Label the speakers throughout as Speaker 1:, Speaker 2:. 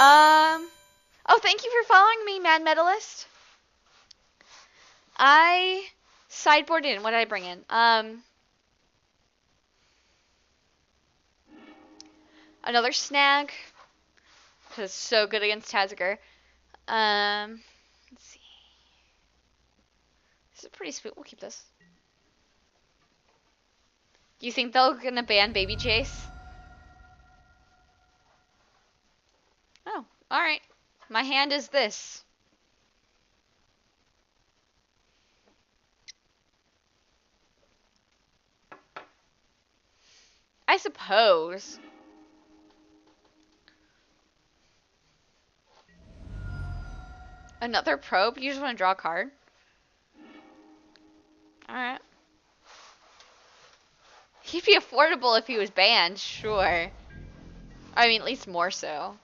Speaker 1: Oh, thank you for following me, Mad Medalist. I sideboarded in. What did I bring in? Another snag. Because it's so good against Taziger. Let's see. This is pretty sweet. We'll keep this. Do you think they're gonna ban Baby Chase? Oh, alright. My hand is this. I suppose. Another probe? You just want to draw a card? Alright. He'd be affordable if he was banned, sure. I mean, at least more so.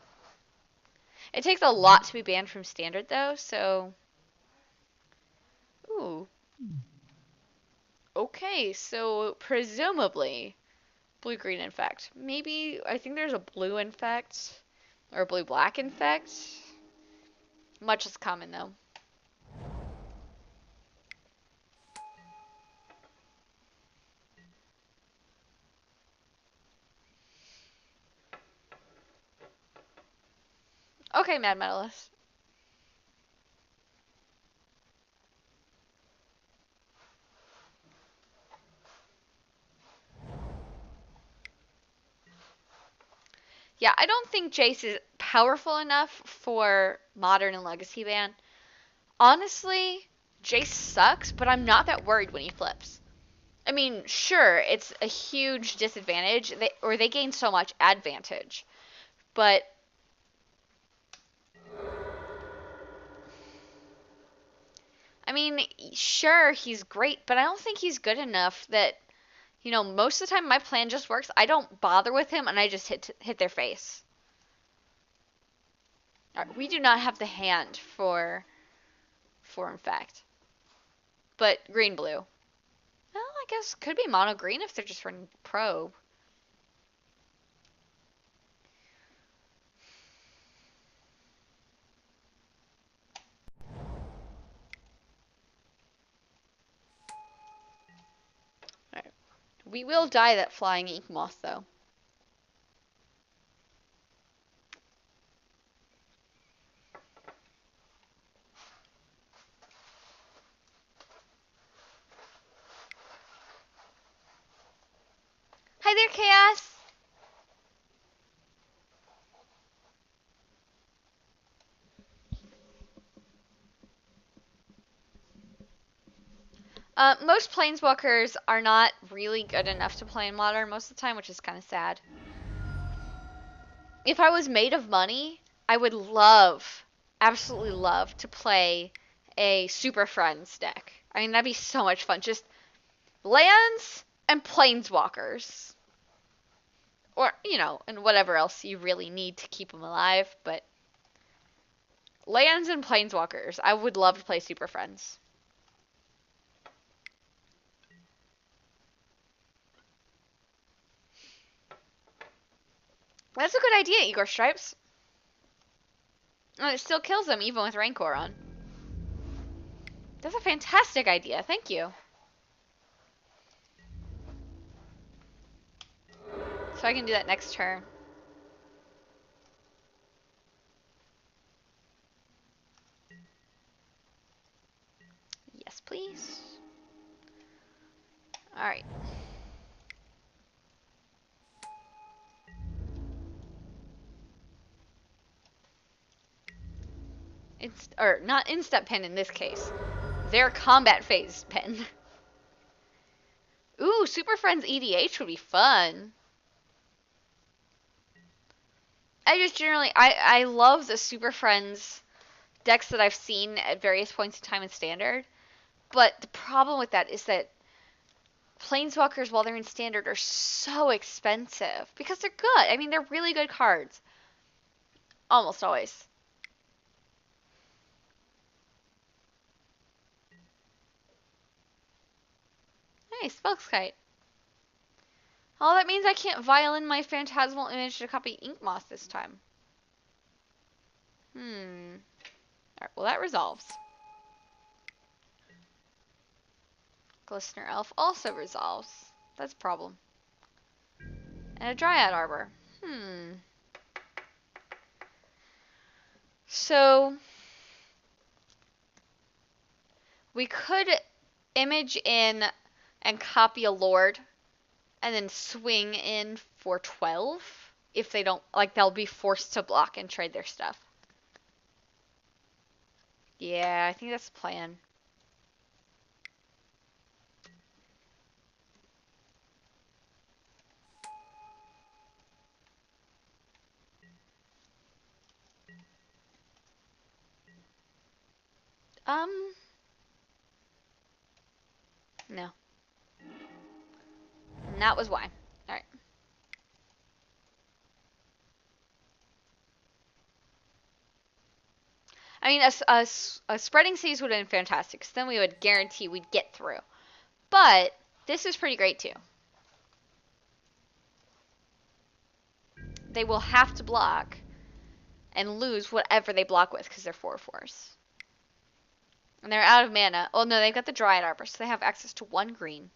Speaker 1: It takes a lot to be banned from Standard, though, so... Ooh. Okay, so presumably blue-green Infect. Maybe, I think there's a blue Infect, or a blue-black Infect. Much less common, though. Okay, Mad Medalist. Yeah, I don't think Jace is powerful enough for Modern and Legacy ban. Honestly, Jace sucks, but I'm not that worried when he flips. I mean, sure, it's a huge disadvantage, or they gain so much advantage. But I mean, sure, he's great, but I don't think he's good enough that, you know, most of the time my plan just works. I don't bother with him, and I just hit their face. Right, we do not have the hand for Infect. But green-blue. Well, I guess could be mono-green if they're just running probe. Right. We will die that flying ink moth, though. Hi there, Chaos! Most planeswalkers are not really good enough to play in Modern most of the time, which is kind of sad. If I was made of money, I would love, absolutely love, to play a Super Friends deck. I mean, that'd be so much fun. Just lands and planeswalkers. Or, you know, and whatever else you really need to keep them alive, but lands and planeswalkers. I would love to play Super Friends. That's a good idea, Igor Stripes. And it still kills them even with Rancor on. That's a fantastic idea. Thank you. So I can do that next turn. Yes, please. Alright. Or not instant pen in this case. Their combat phase pen. Ooh, Super Friends EDH would be fun. I love the Super Friends decks that I've seen at various points in time in Standard. But the problem with that is that Planeswalkers, while they're in Standard, are so expensive. Because they're good. I mean, they're really good cards. Almost always. Hey, Spellskite. Oh, that means I can't violin my Phantasmal Image to copy Ink Moth this time. Alright, well that resolves. Glistener Elf also resolves. That's a problem. And a Dryad Arbor. So, we could image in and copy a Lord and then swing in for 12 if they don't, like, they'll be forced to block and trade their stuff. Yeah, I think that's the plan. No. And that was why. Alright. I mean, a spreading seas would have been fantastic, because then we would guarantee we'd get through. But this is pretty great, too. They will have to block and lose whatever they block with, because they're 4/4s. And they're out of mana. Oh, no, they've got the Dryad Arbor, so they have access to 1 green.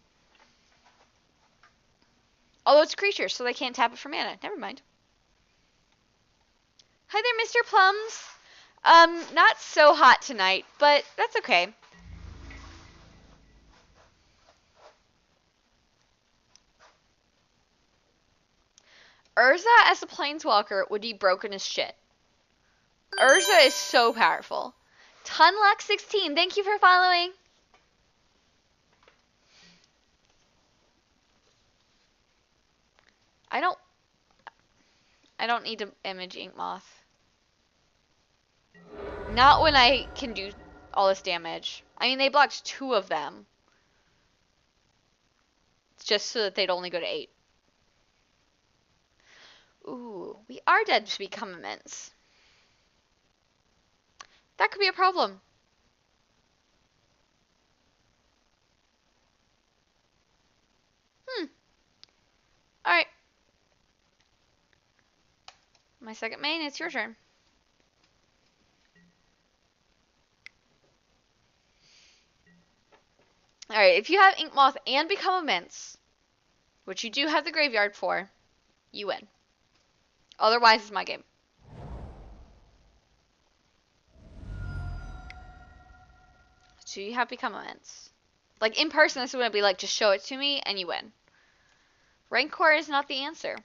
Speaker 1: Although it's a creature, so they can't tap it for mana. Never mind. Hi there, Mr. Plums. Not so hot tonight, but that's okay. Urza as a planeswalker would be broken as shit. Urza is so powerful. Tunlock16, thank you for following. I don't need to image Ink Moth. Not when I can do all this damage. I mean, they blocked 2 of them. It's just so that they'd only go to 8. Ooh, we are dead to become immense. That could be a problem. Alright. My second main, it's your turn. Alright, if you have Ink Moth and become immense, which you do have the graveyard for, you win. Otherwise, it's my game. So you have become immense. Like, in person, this would be like, just show it to me, and you win. Rancor is not the answer.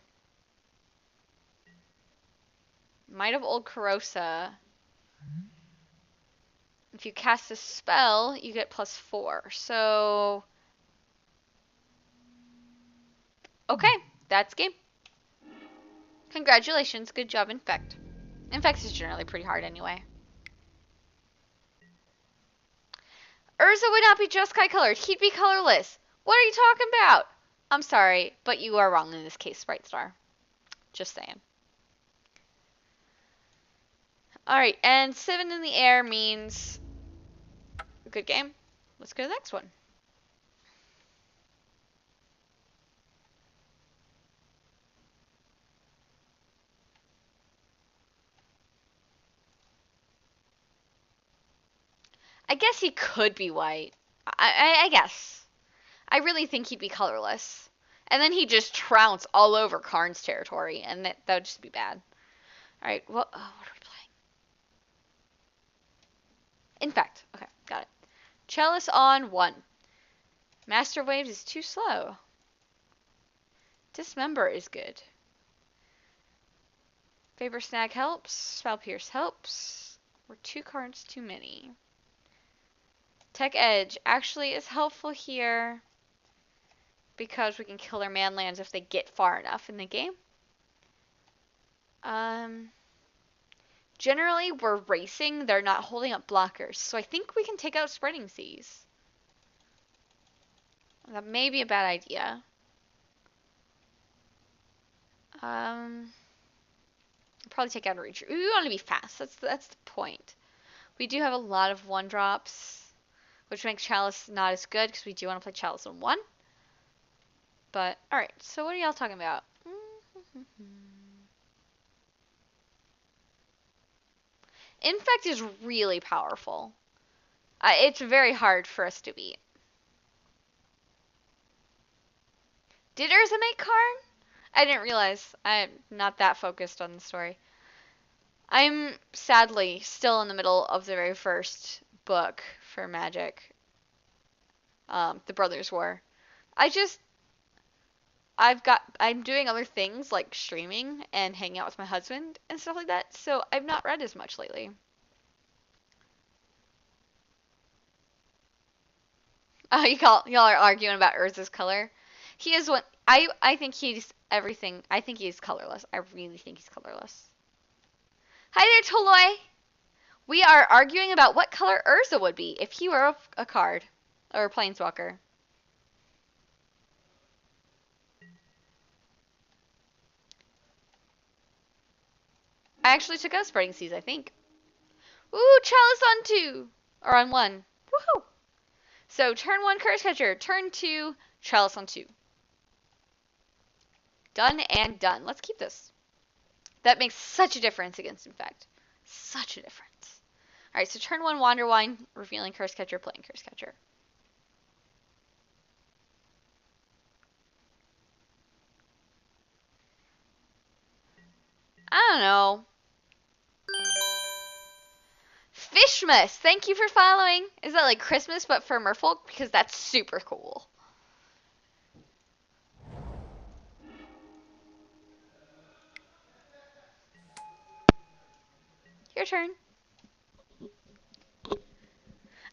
Speaker 1: Might of Old Corrosa. If you cast a spell, you get +4. So... okay, that's game. Congratulations, good job, Infect. Infect is generally pretty hard anyway. Urza would not be Jeskai colored. He'd be colorless. What are you talking about? I'm sorry, but you are wrong in this case, Bright Star. Just saying. Alright, and 7 in the air means a good game. Let's go to the next one. I guess he could be white. I guess. I really think he'd be colorless. And then he'd just trounce all over Karn's territory, and that would just be bad. Alright, well, what are we playing? Infect. Okay, got it. Chalice on 1. Master Waves is too slow. Dismember is good. Favor Snag helps. Spell Pierce helps. We're 2 cards too many. Tech Edge actually is helpful here because we can kill their man lands if they get far enough in the game. Generally, we're racing. They're not holding up blockers. So I think we can take out Spreading Seas. That may be a bad idea. Probably take out a Reacher. We want to be fast. That's the point. We do have a lot of 1-drops, which makes Chalice not as good because we do want to play Chalice on 1. But, alright. So what are y'all talking about? Infect is really powerful. It's very hard for us to beat. Did Urza make Karn? I didn't realize. I'm not that focused on the story. I'm sadly still in the middle of the very first book for Magic, the Brothers War. I just I'm doing other things like streaming and hanging out with my husband and stuff like that, so I've not read as much lately. Y'all are arguing about Urza's color. He is one. I think he's everything. I think he's colorless. I really think he's colorless. Hi there, Toloi. We are arguing about what color Urza would be if he were a card or a planeswalker. I actually took out Spreading Seas, I think. Ooh, Chalice on 2! Or on 1. Woohoo! So, turn 1, Curse Catcher. Turn 2, Chalice on 2. Done and done. Let's keep this. That makes such a difference against Infect. Such a difference. Alright, so turn 1, Wander Wine, revealing Curse Catcher, playing Curse Catcher. I don't know. Fishmas, thank you for following. Is that like Christmas but for Merfolk? Because that's super cool. Your turn.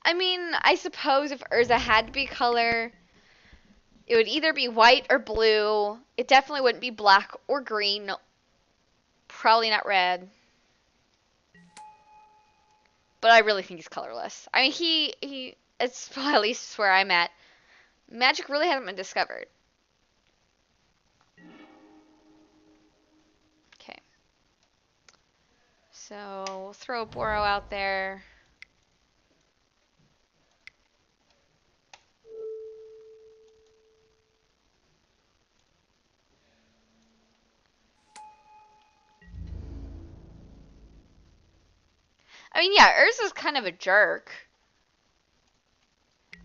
Speaker 1: I mean, I suppose if Urza had to be color, it would either be white or blue. It definitely wouldn't be black or green. Probably not red. But I really think he's colorless. I mean, it's at least where I'm at. Magic really hasn't been discovered. Okay. So, we'll throw a Boro out there. I mean, yeah, Urza's kind of a jerk.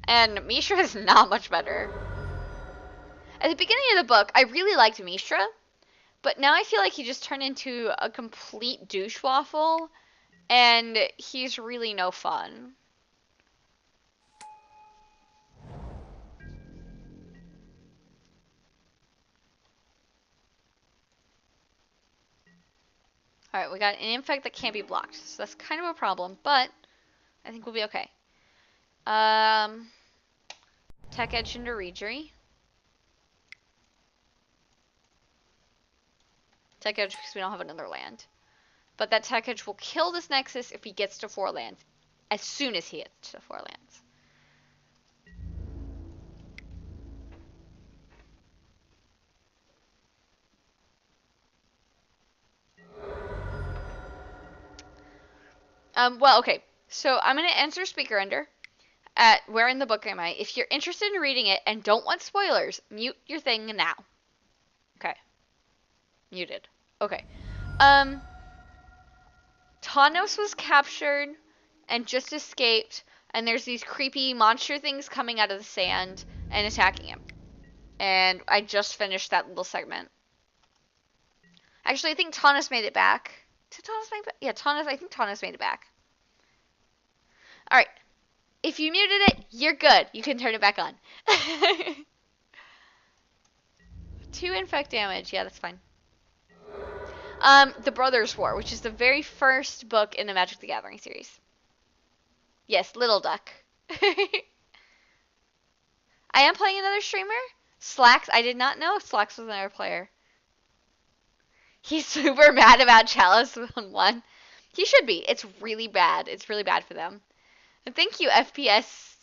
Speaker 1: And Mishra is not much better. At the beginning of the book, I really liked Mishra, but now I feel like he just turned into a complete douche waffle, and he's really no fun. Alright, we got an Infect that can't be blocked, so that's kind of a problem, but I think we'll be okay. Tech Edge into Reejerey. Tech Edge because we don't have another land. But that Tech Edge will kill this Nexus if he gets to 4 lands. As soon as he gets to 4 lands. Well, okay. So I'm going to answer Speaker Under at Where in the Book Am I? If you're interested in reading it and don't want spoilers, mute your thing now. Okay. Muted. Okay. Tawnos was captured and just escaped, and there's these creepy monster things coming out of the sand and attacking him. And I just finished that little segment. Actually, I think Tawnos made it back. Did Tawnos make it back? Yeah, I think Tawnos made it back. Alright. If you muted it, you're good. You can turn it back on. 2 infect damage. Yeah, that's fine. The Brothers War, which is the very first book in the Magic the Gathering series. Yes, Little Duck. I am playing another streamer. Slacks. I did not know Slacks was another player. He's super mad about Chalice on 1. He should be. It's really bad. It's really bad for them. And thank you, FPS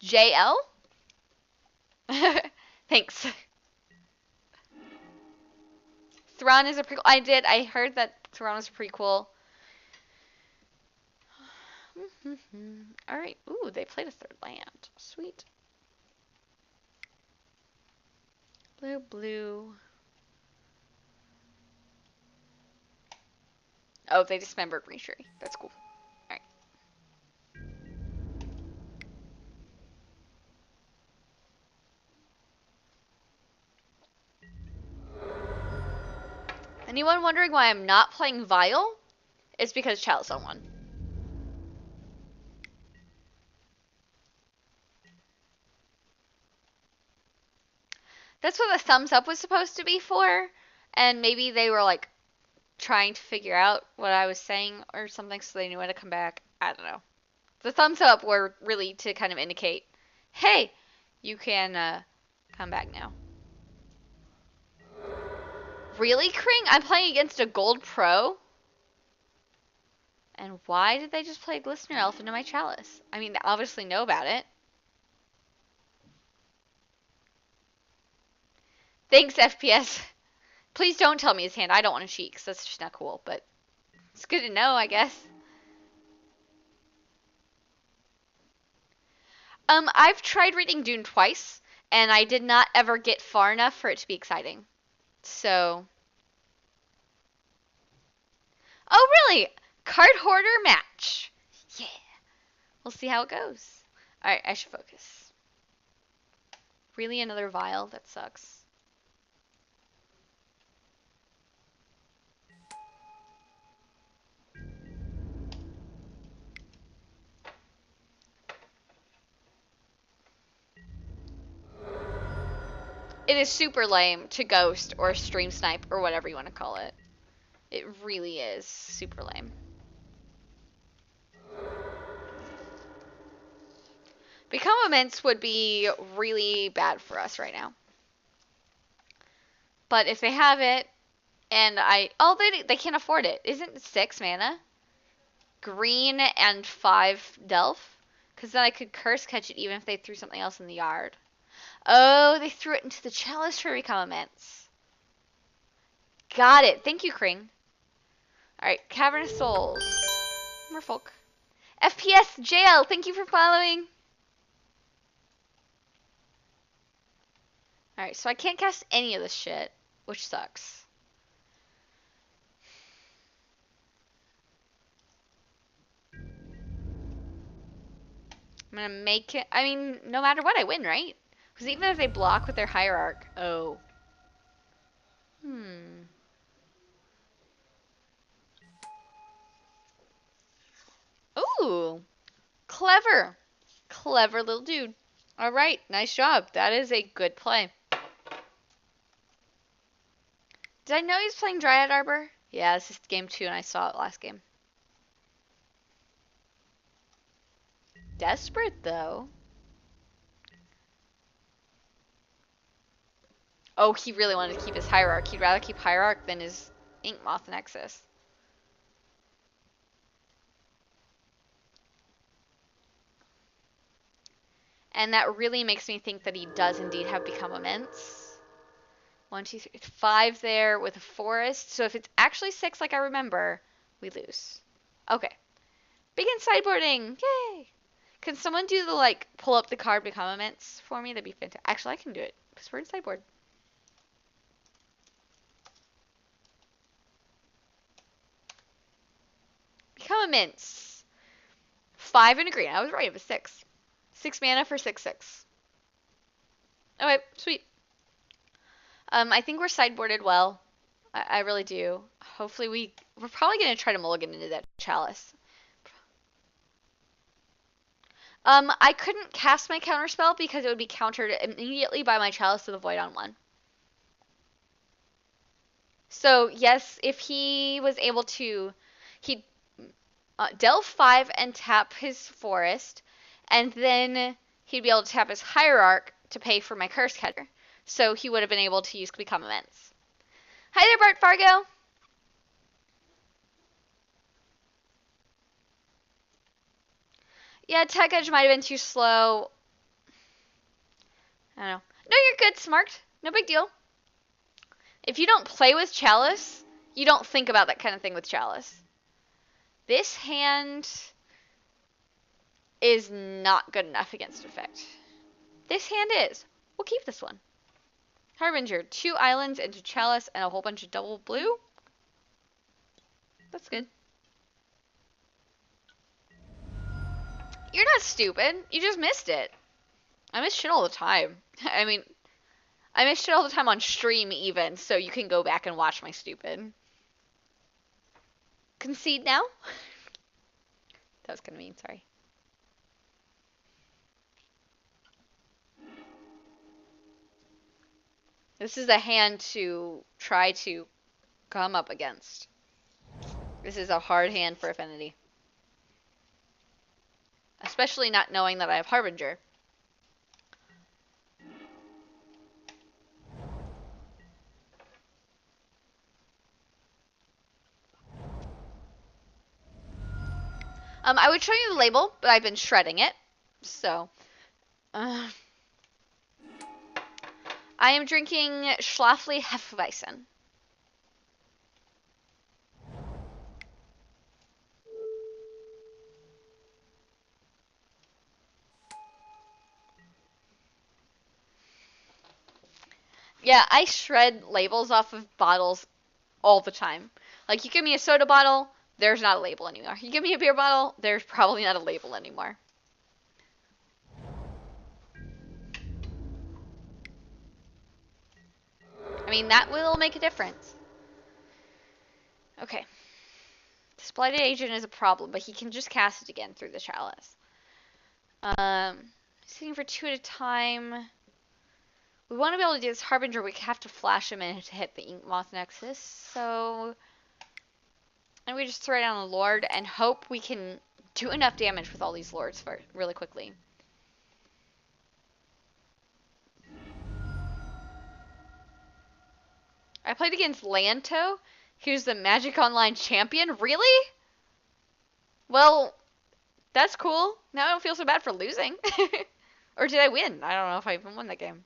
Speaker 1: JL. Thanks. Thrawn is a prequel. I heard that Thrawn is a prequel. Alright. Ooh, they played a 3rd land. Sweet. Blue. Oh, they dismembered Retry. That's cool. Alright. Anyone wondering why I'm not playing Vile? It's because Chalice on one. That's what the thumbs up was supposed to be for, and maybe they were like trying to figure out what I was saying or something so they knew when to come back. I don't know. The thumbs up were really to kind of indicate, hey, you can come back now. Really, Kring? I'm playing against a gold pro? And why did they just play a Glistener Elf into my Chalice? I mean, they obviously know about it. Thanks, FPS. Please don't tell me his hand. I don't want to cheat, because that's just not cool, but it's good to know, I guess. I've tried reading Dune twice, and I did not ever get far enough for it to be exciting. So. Oh, really? Card hoarder match. Yeah. We'll see how it goes. Alright, I should focus. Really, another Vile? That sucks. It is super lame to ghost or stream snipe or whatever you want to call it. It really is super lame. Become Immense would be really bad for us right now. But if they have it, and oh, they can't afford it. Isn't it 6 mana? Green and 5 Delph? Because then I could curse catch it even if they threw something else in the yard. Oh, they threw it into the Chalice for Become Immense. Got it. Thank you, Kring. Alright, Cavernous Souls. Merfolk. FPS Jail, thank you for following. Alright, so I can't cast any of this shit, which sucks. I'm gonna make it, I mean, no matter what, I win, right? Because even if they block with their Hierarch, oh. Ooh, clever. Clever little dude. Alright, nice job. That is a good play. Did I know he was playing Dryad Arbor? Yeah, this is game 2 and I saw it last game. Desperate, though. Oh, he really wanted to keep his Hierarch. He'd rather keep Hierarch than his Inkmoth Nexus. And that really makes me think that he does indeed have Become Immense. 1, 2, 3, 5 there with a forest. So if it's actually 6 like I remember, we lose. Okay. Begin sideboarding! Yay! Can someone do the, like, pull up the card Become Immense for me? That'd be fantastic. Actually, I can do it, because we're in sideboard. Become Immense. 5 and a green. I was right, it was 6. 6 mana for 6/6. Okay, sweet. I think we're sideboarded well. I really do. Hopefully we're probably going to try to mulligan into that Chalice. I couldn't cast my counterspell because it would be countered immediately by my Chalice of the Void on 1. So, yes, if he was able to, he'd delve 5 and tap his Forest, and then he'd be able to tap his Hierarch to pay for my Curse Catcher. So he would have been able to use Become Immense. Hi there, Bart Fargo! Yeah, Tech Edge might have been too slow. I don't know. No, you're good, Smart. No big deal. If you don't play with Chalice, you don't think about that kind of thing with Chalice. This hand is not good enough against Infect. This hand is. We'll keep this one. Harbinger, 2 islands into Chalice and a whole bunch of double blue. That's good. You're not stupid. You just missed it. I miss shit all the time. I mean, I miss shit all the time on stream even, so you can go back and watch my stupid. Concede now? That was kind of mean, sorry. This is a hand to try to come up against. This is a hard hand for Affinity. Especially not knowing that I have Harbinger. I would show you the label, but I've been shredding it. So, I am drinking Schlafly Hefeweizen. Yeah, I shred labels off of bottles all the time. Like, you give me a soda bottle, there's not a label anymore. You give me a beer bottle, there's probably not a label anymore. I mean, that will make a difference. Okay. This Blighted Agent is a problem, but he can just cast it again through the chalice. Sitting for 2 at a time. We want to be able to do this Harbinger, we have to flash him in to hit the Inkmoth Nexus, so... And we just throw down a Lord and hope we can do enough damage with all these Lords for really quickly. I played against Lanto, who's the Magic Online champion. Really? Well, that's cool. Now I don't feel so bad for losing. Or did I win? I don't know if I even won that game.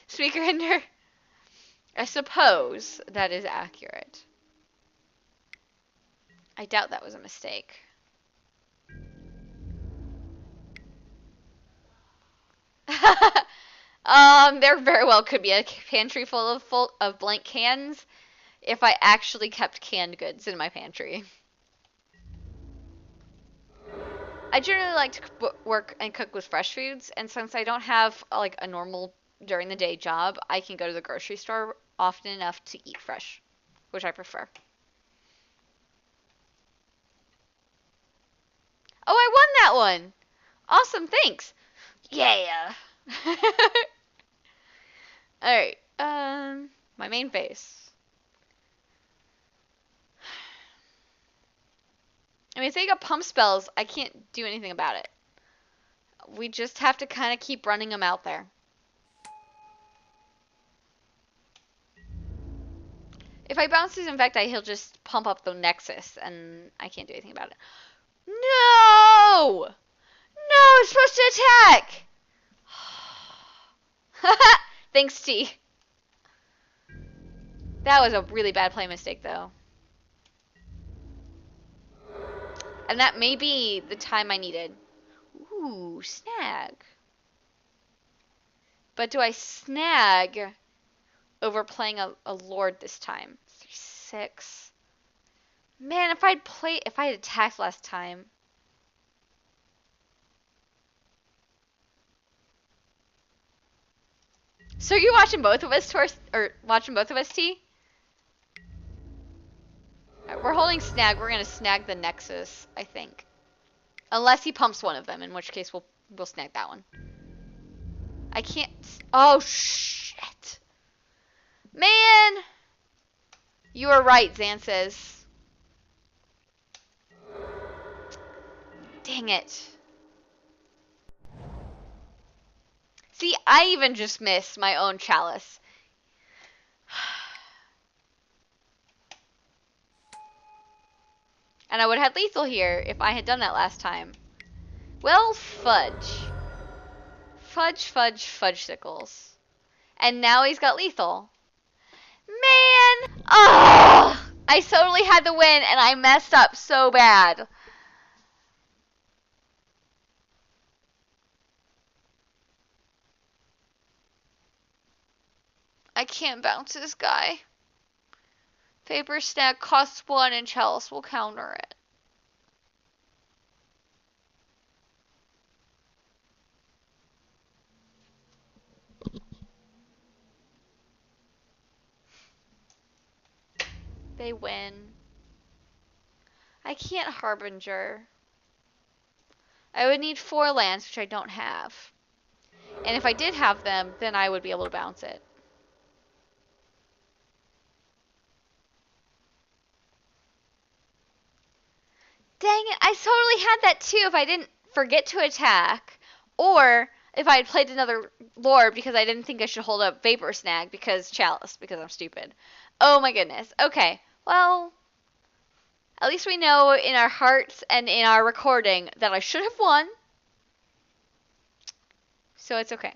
Speaker 1: Speaker Hinder. I suppose that is accurate. I doubt that was a mistake. There very well could be a pantry full of blank cans if I actually kept canned goods in my pantry. I generally like to work and cook with fresh foods, and since I don't have like a normal during the day job, I can go to the grocery store often enough to eat fresh, which I prefer. Oh, I won that one! Awesome, thanks! Yeah! Alright, my main base. I mean, if they got pump spells, I can't do anything about it. We just have to kind of keep running them out there. If I bounce his Infect, he'll just pump up the Nexus, and I can't do anything about it. No! No, it's supposed to attack! Thanks, T. That was a really bad play mistake, though. And that may be the time I needed. Ooh, snag. But do I snag over playing a Lord this time? 3-6. Man, if I had attacked last time. So are you watching both of us, T? Right, we're holding snag. We're gonna snag the Nexus, I think. Unless he pumps one of them, in which case we'll snag that one. I can't. Oh shit, man! You are right, Zan says. Dang it. See, I even just missed my own chalice. And I would have had lethal here if I had done that last time. Well, fudge. Fudge, fudge, fudge-sickles. And now he's got lethal. Man! Oh! I totally had the win and I messed up so bad. I can't bounce this guy. Vapor Snag costs 1 and Chalice will counter it. They win. I can't Harbinger. I would need 4 lands, which I don't have. And if I did have them, then I would be able to bounce it. Dang it, I totally had that too if I didn't forget to attack. Or if I had played another Lord because I didn't think I should hold up Vapor Snag because Chalice, because I'm stupid. Oh my goodness. Okay, well, at least we know in our hearts and in our recording that I should have won. So it's okay.